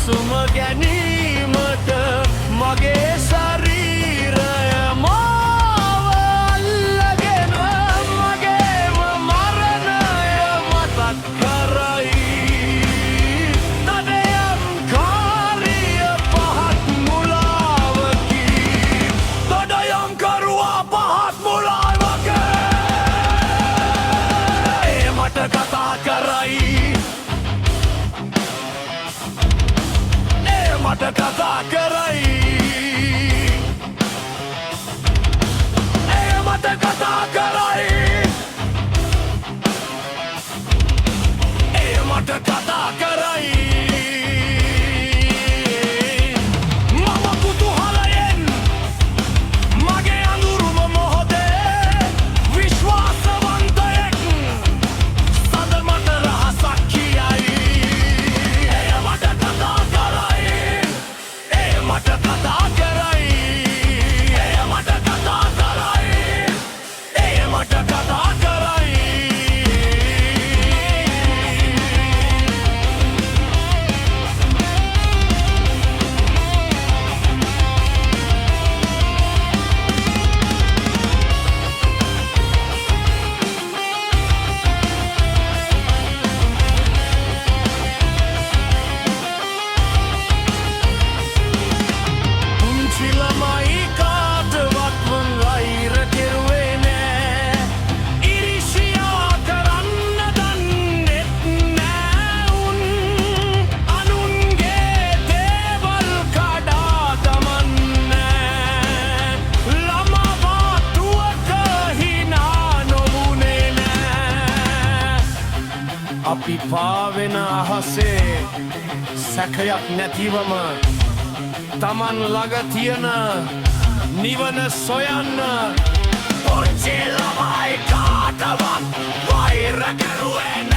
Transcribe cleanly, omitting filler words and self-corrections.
සුම ගැනීමට මගේ ශරීරය මාව අල්ලගෙන මගේම මරණය මතක් කරයි. තදයම් කාරිය පහත් මුලාවකි. තදයම් කරුවා පහත් මුලාවකි. මට කතා කරයි. මට කතා කරයි. මට කතා කරයි. මට කතා කරයි. මම කුතුහලයෙන් මගේ අඳුරුම මොහොතේ විශ්වාසවන්තයෙක් සද මට රහසක් කියයි. මට කතා කරයි. මට කතා කරයි. මට කතා කරයි. මට කතා කරයි. අපි පාවෙන අහසේ සැකයක් නැතිවම තමන් ළඟ තියෙන නිවන සොයන්න. පුංචි ළමයි කාටවත් වෛර කරුවේ